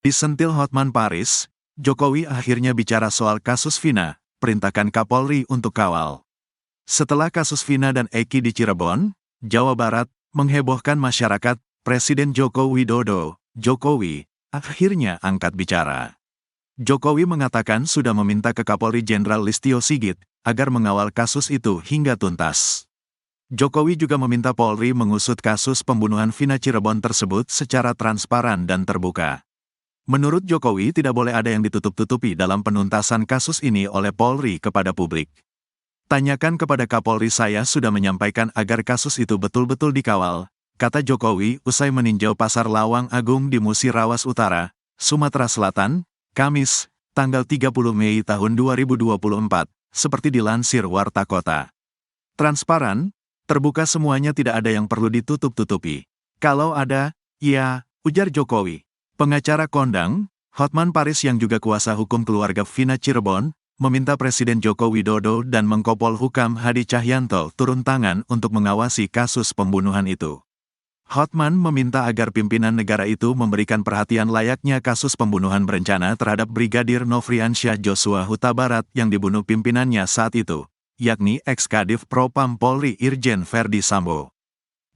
Disentil Hotman Paris, Jokowi akhirnya bicara soal kasus Vina, perintahkan Kapolri untuk kawal. Setelah kasus Vina dan Eki di Cirebon, Jawa Barat, menghebohkan masyarakat, Presiden Joko Widodo, Jokowi, akhirnya angkat bicara. Jokowi mengatakan sudah meminta ke Kapolri Jenderal Listio Sigit, agar mengawal kasus itu hingga tuntas. Jokowi juga meminta Polri mengusut kasus pembunuhan Vina Cirebon tersebut secara transparan dan terbuka. Menurut Jokowi tidak boleh ada yang ditutup-tutupi dalam penuntasan kasus ini oleh Polri kepada publik. Tanyakan kepada Kapolri, saya sudah menyampaikan agar kasus itu betul-betul dikawal, kata Jokowi usai meninjau Pasar Lawang Agung di Musirawas Utara, Sumatera Selatan, Kamis, tanggal 30 Mei tahun 2024, seperti dilansir Warta Kota. Transparan, terbuka, semuanya, tidak ada yang perlu ditutup-tutupi. Kalau ada, ya, ujar Jokowi. Pengacara kondang, Hotman Paris yang juga kuasa hukum keluarga Vina Cirebon, meminta Presiden Joko Widodo dan Menko Polhukam Hadi Cahyanto turun tangan untuk mengawasi kasus pembunuhan itu. Hotman meminta agar pimpinan negara itu memberikan perhatian layaknya kasus pembunuhan berencana terhadap Brigadir Nofriansyah Joshua Huta Barat yang dibunuh pimpinannya saat itu, yakni ex-Kadif Propam Polri Irjen Verdi Sambo.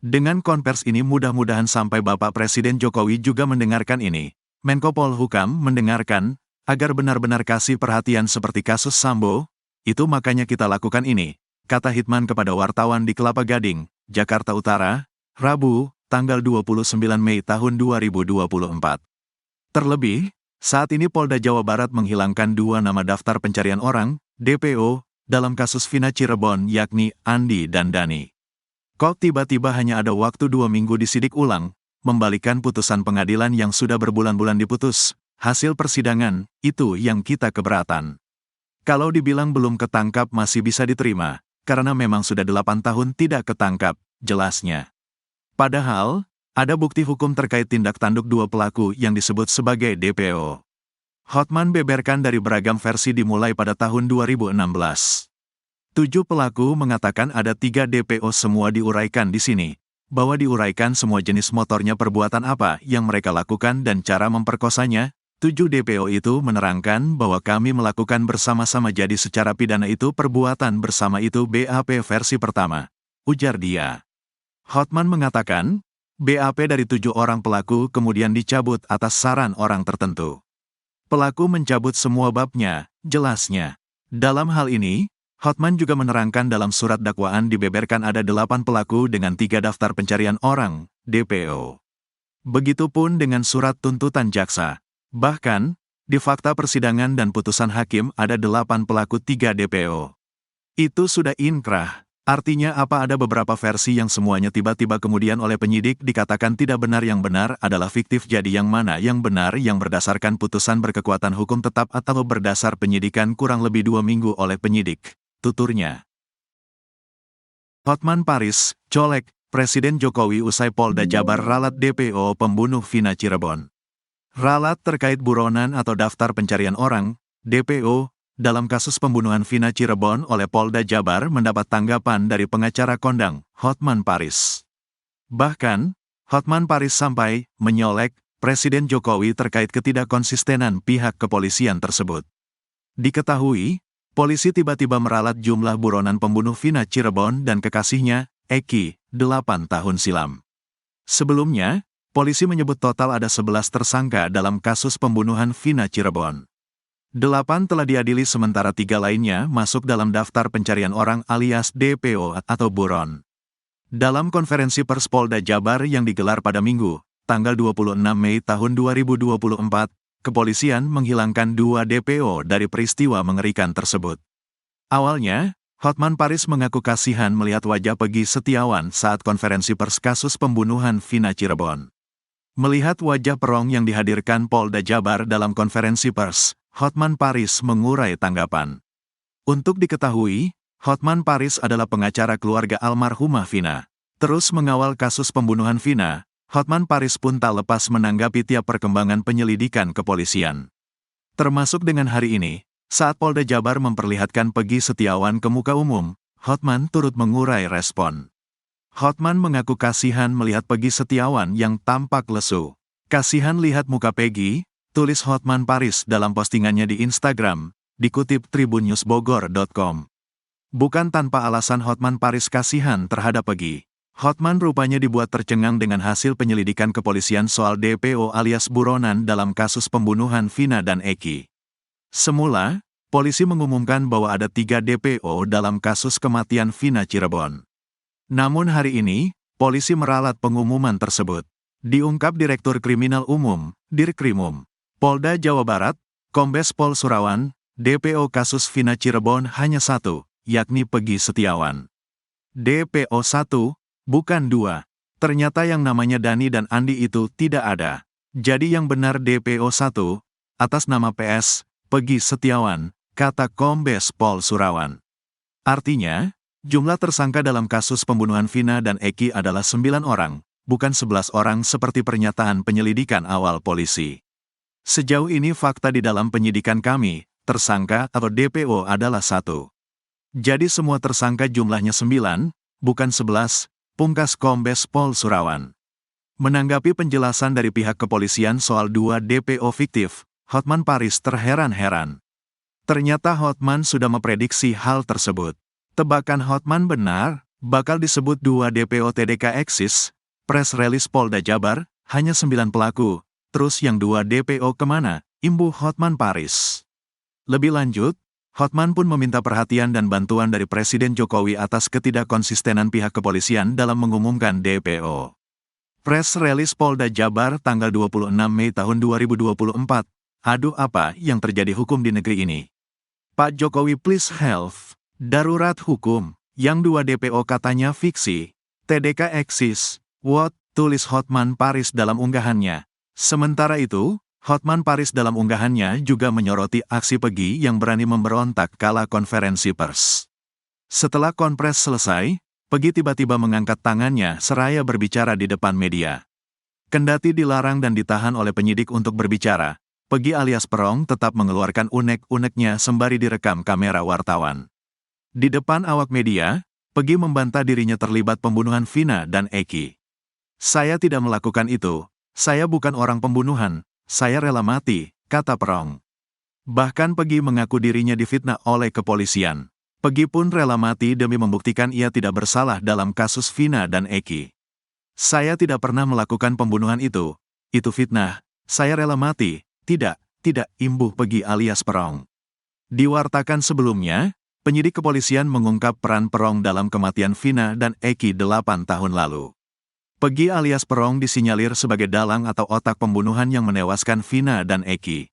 Dengan konvers ini mudah-mudahan sampai Bapak Presiden Jokowi juga mendengarkan ini, Menko Polhukam mendengarkan, agar benar-benar kasih perhatian seperti kasus Sambo, itu makanya kita lakukan ini, kata Hitman kepada wartawan di Kelapa Gading, Jakarta Utara, Rabu, tanggal 29 Mei tahun 2024. Terlebih, saat ini Polda Jawa Barat menghilangkan 2 nama daftar pencarian orang, DPO, dalam kasus Vina Cirebon yakni Andi dan Dani. Kok tiba-tiba hanya ada waktu 2 minggu disidik ulang, membalikan putusan pengadilan yang sudah berbulan-bulan diputus, hasil persidangan, itu yang kita keberatan. Kalau dibilang belum ketangkap masih bisa diterima, karena memang sudah 8 tahun tidak ketangkap, jelasnya. Padahal, ada bukti hukum terkait tindak tanduk 2 pelaku yang disebut sebagai DPO. Hotman beberkan dari beragam versi dimulai pada tahun 2016. 7 pelaku mengatakan ada 3 DPO, semua diuraikan di sini, bahwa diuraikan semua jenis motornya, perbuatan apa yang mereka lakukan dan cara memperkosanya. 7 DPO itu menerangkan bahwa kami melakukan bersama-sama, jadi secara pidana itu perbuatan bersama, itu BAP versi pertama, ujar dia. Hotman mengatakan, BAP dari 7 orang pelaku kemudian dicabut atas saran orang tertentu. Pelaku mencabut semua babnya, jelasnya. Dalam hal ini, Hotman juga menerangkan dalam surat dakwaan dibeberkan ada 8 pelaku dengan 3 daftar pencarian orang, DPO. Begitupun dengan surat tuntutan jaksa. Bahkan, di fakta persidangan dan putusan hakim ada 8 pelaku 3 DPO. Itu sudah inkrah. Artinya apa, ada beberapa versi yang semuanya tiba-tiba kemudian oleh penyidik dikatakan tidak benar, yang benar adalah fiktif. Jadi yang mana yang benar, yang berdasarkan putusan berkekuatan hukum tetap atau berdasar penyidikan kurang lebih 2 minggu oleh penyidik, tuturnya. Hotman Paris, colek, Presiden Jokowi usai Polda Jabar ralat DPO pembunuh Vina Cirebon. Ralat terkait buronan atau daftar pencarian orang, DPO, dalam kasus pembunuhan Vina Cirebon oleh Polda Jabar mendapat tanggapan dari pengacara kondang, Hotman Paris. Bahkan, Hotman Paris sampai menyolek Presiden Jokowi terkait ketidakkonsistenan pihak kepolisian tersebut. Diketahui, polisi tiba-tiba meralat jumlah buronan pembunuh Vina Cirebon dan kekasihnya, Eki, 8 tahun silam. Sebelumnya, polisi menyebut total ada 11 tersangka dalam kasus pembunuhan Vina Cirebon. 8 telah diadili sementara 3 lainnya masuk dalam daftar pencarian orang alias DPO atau buron. Dalam konferensi pers Polda Jabar yang digelar pada Minggu, tanggal 26 Mei tahun 2024, kepolisian menghilangkan 2 DPO dari peristiwa mengerikan tersebut. Awalnya, Hotman Paris mengaku kasihan melihat wajah Peggy Setiawan saat konferensi pers kasus pembunuhan Vina Cirebon. Melihat wajah perong yang dihadirkan Polda Jabar dalam konferensi pers, Hotman Paris mengurai tanggapan. Untuk diketahui, Hotman Paris adalah pengacara keluarga almarhumah Vina. Terus mengawal kasus pembunuhan Vina, Hotman Paris pun tak lepas menanggapi tiap perkembangan penyelidikan kepolisian. Termasuk dengan hari ini, saat Polda Jabar memperlihatkan Peggy Setiawan ke muka umum, Hotman turut mengurai respon. Hotman mengaku kasihan melihat Peggy Setiawan yang tampak lesu. Kasihan lihat muka Peggy, tulis Hotman Paris dalam postingannya di Instagram, dikutip tribunnewsbogor.com. Bukan tanpa alasan Hotman Paris kasihan terhadap Peggy. Hotman rupanya dibuat tercengang dengan hasil penyelidikan kepolisian soal DPO alias buronan dalam kasus pembunuhan Vina dan Eki. Semula, polisi mengumumkan bahwa ada 3 DPO dalam kasus kematian Vina Cirebon. Namun hari ini, polisi meralat pengumuman tersebut. Diungkap Direktur Kriminal Umum, Dirkrimum, Polda Jawa Barat, Kombes Pol Surawan, DPO kasus Vina Cirebon hanya 1, yakni Peggy Setiawan. DPO 1, bukan 2. Ternyata yang namanya Dani dan Andi itu tidak ada. Jadi yang benar DPO 1, atas nama PS, Peggy Setiawan, kata Kombes Pol Surawan. Artinya, jumlah tersangka dalam kasus pembunuhan Vina dan Eki adalah 9 orang, bukan 11 orang seperti pernyataan penyelidikan awal polisi. Sejauh ini fakta di dalam penyidikan kami, tersangka atau DPO adalah 1. Jadi semua tersangka jumlahnya 9, bukan 11, pungkas Kombes Pol Surawan. Menanggapi penjelasan dari pihak kepolisian soal 2 DPO fiktif, Hotman Paris terheran-heran. Ternyata Hotman sudah memprediksi hal tersebut. Tebakan Hotman benar, bakal disebut 2 DPO TDK eksis, press release Polda Jabar, hanya 9 pelaku, terus yang 2 DPO kemana, imbuh Hotman Paris. Lebih lanjut, Hotman pun meminta perhatian dan bantuan dari Presiden Jokowi atas ketidakkonsistenan pihak kepolisian dalam mengumumkan DPO. Press release Polda Jabar tanggal 26 Mei tahun 2024, aduh apa yang terjadi hukum di negeri ini. Pak Jokowi please help, darurat hukum, yang 2 DPO katanya fiksi, TDK eksis, what, tulis Hotman Paris dalam unggahannya. Sementara itu, Hotman Paris dalam unggahannya juga menyoroti aksi Peggy yang berani memberontak kala konferensi pers. Setelah konpres selesai, Peggy tiba-tiba mengangkat tangannya seraya berbicara di depan media. Kendati dilarang dan ditahan oleh penyidik untuk berbicara, Peggy alias Perong tetap mengeluarkan unek-uneknya sembari direkam kamera wartawan. Di depan awak media, Peggy membantah dirinya terlibat pembunuhan Vina dan Eki. Saya tidak melakukan itu, saya bukan orang pembunuhan. Saya rela mati, kata Perong. Bahkan Peggy mengaku dirinya difitnah oleh kepolisian. Peggy pun rela mati demi membuktikan ia tidak bersalah dalam kasus Vina dan Eki. Saya tidak pernah melakukan pembunuhan itu fitnah, saya rela mati, tidak, imbuh Peggy alias Perong. Diwartakan sebelumnya, penyidik kepolisian mengungkap peran Perong dalam kematian Vina dan Eki 8 tahun lalu. Peggy alias Perong disinyalir sebagai dalang atau otak pembunuhan yang menewaskan Vina dan Eki.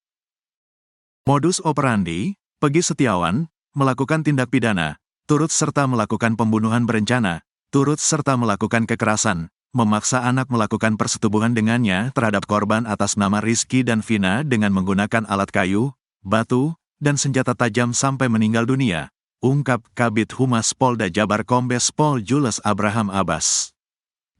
Modus operandi, Peggy Setiawan, melakukan tindak pidana, turut serta melakukan pembunuhan berencana, turut serta melakukan kekerasan, memaksa anak melakukan persetubuhan dengannya terhadap korban atas nama Rizky dan Vina dengan menggunakan alat kayu, batu, dan senjata tajam sampai meninggal dunia, ungkap Kabid Humas Polda Jabar Kombes Pol Jules Abraham Abbas.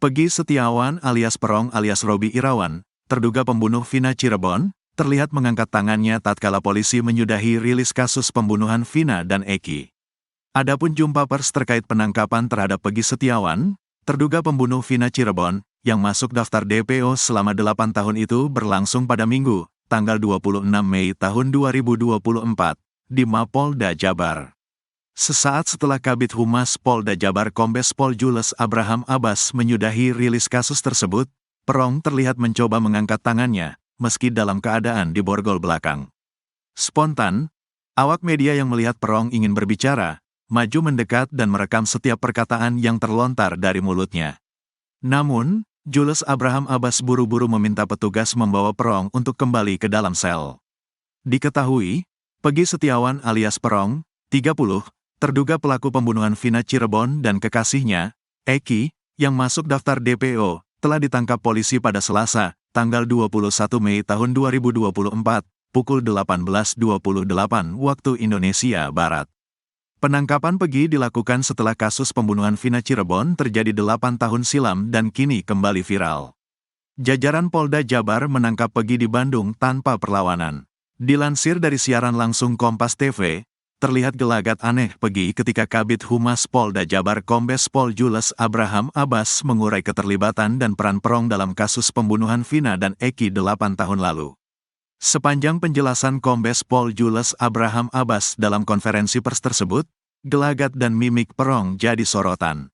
Peggy Setiawan alias Perong alias Robi Irawan, terduga pembunuh Vina Cirebon, terlihat mengangkat tangannya tatkala polisi menyudahi rilis kasus pembunuhan Vina dan Eki. Adapun jumpa pers terkait penangkapan terhadap Peggy Setiawan, terduga pembunuh Vina Cirebon, yang masuk daftar DPO selama 8 tahun itu berlangsung pada Minggu, tanggal 26 Mei tahun 2024, di Mapolda Jabar. Sesaat setelah Kabid Humas Polda Jabar Kombes Pol Jules Abraham Abbas menyudahi rilis kasus tersebut, Perong terlihat mencoba mengangkat tangannya, meski dalam keadaan di borgol belakang. Spontan, awak media yang melihat Perong ingin berbicara, maju mendekat dan merekam setiap perkataan yang terlontar dari mulutnya. Namun, Jules Abraham Abbas buru-buru meminta petugas membawa Perong untuk kembali ke dalam sel. Diketahui, Peggy Setiawan alias Perong, 30, terduga pelaku pembunuhan Vina Cirebon dan kekasihnya, Eki, yang masuk daftar DPO, telah ditangkap polisi pada Selasa, tanggal 21 Mei tahun 2024, pukul 18.28 waktu Indonesia Barat. Penangkapan Peggy dilakukan setelah kasus pembunuhan Vina Cirebon terjadi 8 tahun silam dan kini kembali viral. Jajaran Polda Jabar menangkap Peggy di Bandung tanpa perlawanan. Dilansir dari siaran langsung Kompas TV, terlihat gelagat aneh Peggy ketika Kabid Humas Polda Jabar Kombes Pol Jules Abraham Abbas mengurai keterlibatan dan peran Perong dalam kasus pembunuhan Vina dan Eki 8 tahun lalu. Sepanjang penjelasan Kombes Pol Jules Abraham Abbas dalam konferensi pers tersebut, gelagat dan mimik Perong jadi sorotan.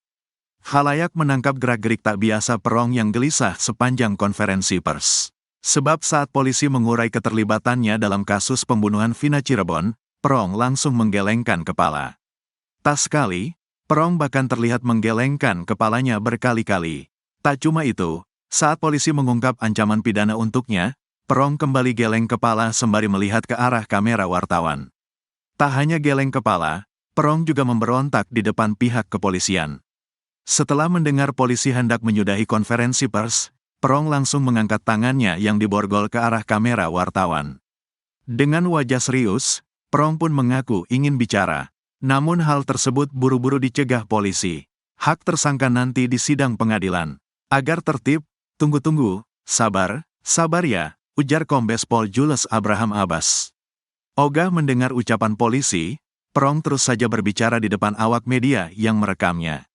Khalayak menangkap gerak-gerik tak biasa Perong yang gelisah sepanjang konferensi pers. Sebab saat polisi mengurai keterlibatannya dalam kasus pembunuhan Vina Cirebon, Perong langsung menggelengkan kepala. Tak sekali, Perong bahkan terlihat menggelengkan kepalanya berkali-kali. Tak cuma itu, saat polisi mengungkap ancaman pidana untuknya, Perong kembali geleng kepala sembari melihat ke arah kamera wartawan. Tak hanya geleng kepala, Perong juga memberontak di depan pihak kepolisian. Setelah mendengar polisi hendak menyudahi konferensi pers, Perong langsung mengangkat tangannya yang diborgol ke arah kamera wartawan. Dengan wajah serius, Perong pun mengaku ingin bicara. Namun hal tersebut buru-buru dicegah polisi. Hak tersangka nanti di sidang pengadilan. Agar tertib, tunggu-tunggu, sabar ya, ujar Kombes Pol Jules Abraham Abbas. Ogah mendengar ucapan polisi, Perong terus saja berbicara di depan awak media yang merekamnya.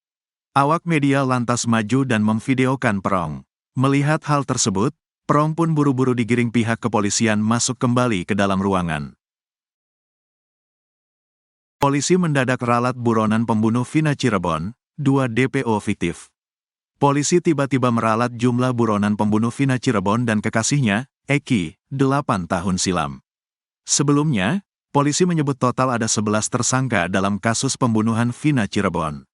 Awak media lantas maju dan memvideokan Perong. Melihat hal tersebut, Perong pun buru-buru digiring pihak kepolisian masuk kembali ke dalam ruangan. Polisi mendadak ralat buronan pembunuh Vina Cirebon, 2 DPO fiktif. Polisi tiba-tiba meralat jumlah buronan pembunuh Vina Cirebon dan kekasihnya, Eki, 8 tahun silam. Sebelumnya, polisi menyebut total ada 11 tersangka dalam kasus pembunuhan Vina Cirebon.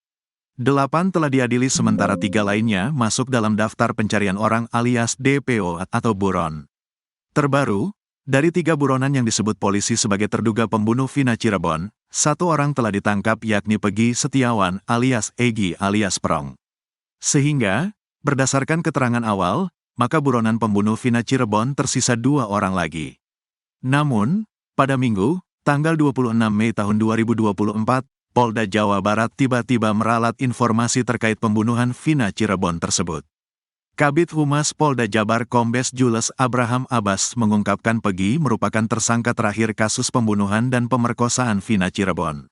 8 telah diadili sementara 3 lainnya masuk dalam daftar pencarian orang alias DPO atau buron. Terbaru, dari 3 buronan yang disebut polisi sebagai terduga pembunuh Vina Cirebon, 1 orang telah ditangkap yakni Pegi Setiawan alias Egi alias Perong. Sehingga, berdasarkan keterangan awal, maka buronan pembunuh Vina Cirebon tersisa 2 orang lagi. Namun, pada Minggu, tanggal 26 Mei tahun 2024, Polda Jawa Barat tiba-tiba meralat informasi terkait pembunuhan Vina Cirebon tersebut. Kabid Humas Polda Jabar Kombes Jules Abraham Abbas mengungkapkan Pegi merupakan tersangka terakhir kasus pembunuhan dan pemerkosaan Vina Cirebon.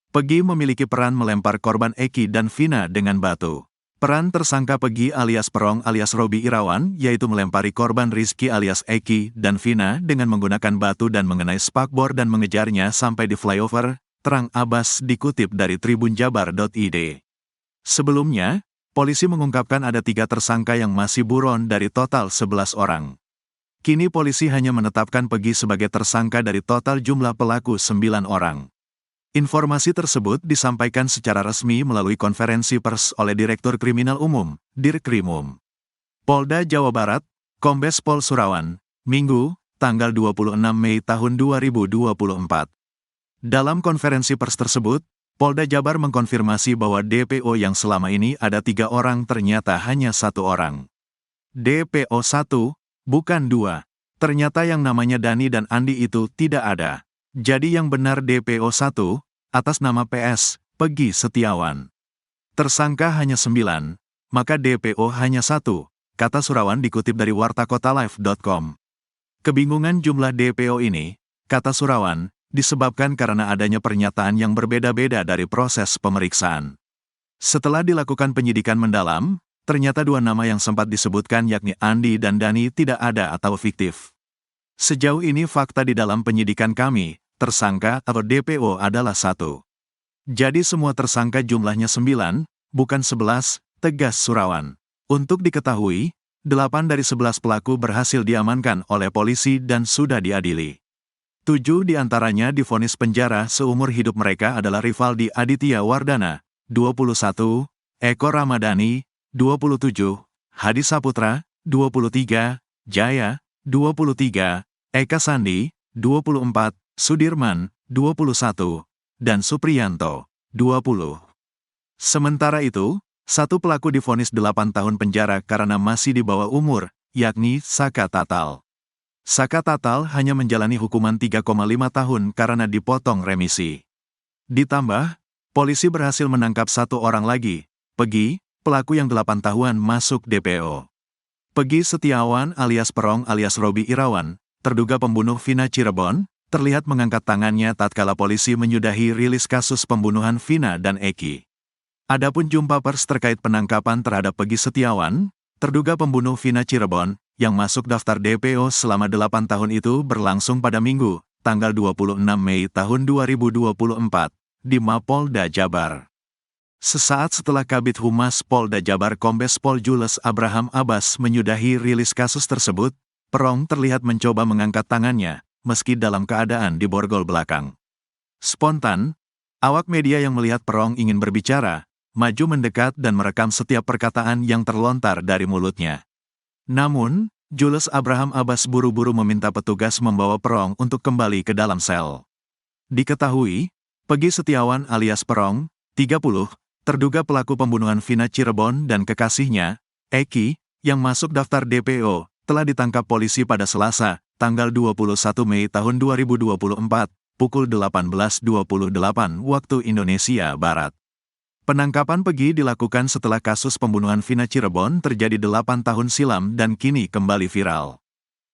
Pegi memiliki peran melempar korban Eki dan Vina dengan batu. Peran tersangka Pegi alias Perong alias Robi Irawan yaitu melempari korban Rizky alias Eki dan Vina dengan menggunakan batu dan mengenai spakbor dan mengejarnya sampai di flyover, terang Abbas dikutip dari tribunjabar.id. Sebelumnya, polisi mengungkapkan ada 3 tersangka yang masih buron dari total 11 orang. Kini polisi hanya menetapkan Pegi sebagai tersangka dari total jumlah pelaku 9 orang. Informasi tersebut disampaikan secara resmi melalui konferensi pers oleh Direktur Kriminal Umum, Dirkrimum. Polda Jawa Barat, Kombes Pol Surawan, Minggu, tanggal 26 Mei tahun 2024. Dalam konferensi pers tersebut, Polda Jabar mengkonfirmasi bahwa DPO yang selama ini ada 3 orang ternyata hanya 1 orang. DPO 1, bukan 2. Ternyata yang namanya Dani dan Andi itu tidak ada. Jadi yang benar DPO 1, atas nama PS, Pegi Setiawan. Tersangka hanya 9, maka DPO hanya 1, kata Surawan dikutip dari wartakotalive.com. Kebingungan jumlah DPO ini, kata Surawan, disebabkan karena adanya pernyataan yang berbeda-beda dari proses pemeriksaan. Setelah dilakukan penyidikan mendalam, ternyata 2 nama yang sempat disebutkan yakni Andi dan Dani tidak ada atau fiktif. Sejauh ini fakta di dalam penyidikan kami, tersangka atau DPO adalah 1. Jadi semua tersangka jumlahnya 9, bukan 11, tegas Surawan. Untuk diketahui, 8 dari 11 pelaku berhasil diamankan oleh polisi dan sudah diadili. 7 diantaranya divonis penjara seumur hidup. Mereka adalah Rivaldi Aditya Wardana, 21, Eko Ramadhani, 27, Hadi Saputra, 23, Jaya, 23, Eka Sandi, 24, Sudirman, 21, dan Supriyanto, 20. Sementara itu, 1 pelaku divonis 8 tahun penjara karena masih di bawah umur, yakni Saka Tatal. Saka Tatal hanya menjalani hukuman 3,5 tahun karena dipotong remisi. Ditambah, polisi berhasil menangkap 1 orang lagi, Pegi, pelaku yang 8 tahun masuk DPO. Pegi Setiawan alias Perong alias Robi Irawan, terduga pembunuh Vina Cirebon, terlihat mengangkat tangannya tatkala polisi menyudahi rilis kasus pembunuhan Vina dan Eki. Adapun jumpa pers terkait penangkapan terhadap Pegi Setiawan, terduga pembunuh Vina Cirebon, yang masuk daftar DPO selama 8 tahun itu berlangsung pada Minggu, tanggal 26 Mei tahun 2024, di Mapolda Jabar. Sesaat setelah Kabid Humas Polda Jabar Kombes Pol Jules Abraham Abbas menyudahi rilis kasus tersebut, Perong terlihat mencoba mengangkat tangannya, meski dalam keadaan di borgol belakang. Spontan, awak media yang melihat Perong ingin berbicara, maju mendekat dan merekam setiap perkataan yang terlontar dari mulutnya. Namun, Jules Abraham Abbas buru-buru meminta petugas membawa Perong untuk kembali ke dalam sel. Diketahui, Peggy Setiawan alias Perong, 30, terduga pelaku pembunuhan Vina Cirebon dan kekasihnya, Eki, yang masuk daftar DPO, telah ditangkap polisi pada Selasa, tanggal 21 Mei tahun 2024, pukul 18.28 waktu Indonesia Barat. Penangkapan Peggy dilakukan setelah kasus pembunuhan Vina Cirebon terjadi 8 tahun silam dan kini kembali viral.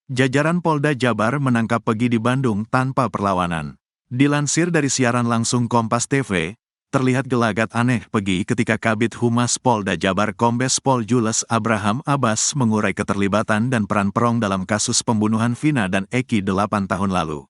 Jajaran Polda Jabar menangkap Peggy di Bandung tanpa perlawanan. Dilansir dari siaran langsung Kompas TV, terlihat gelagat aneh Peggy ketika Kabid Humas Polda Jabar Kombes Pol Jules Abraham Abbas mengurai keterlibatan dan peran Perong dalam kasus pembunuhan Vina dan Eki 8 tahun lalu.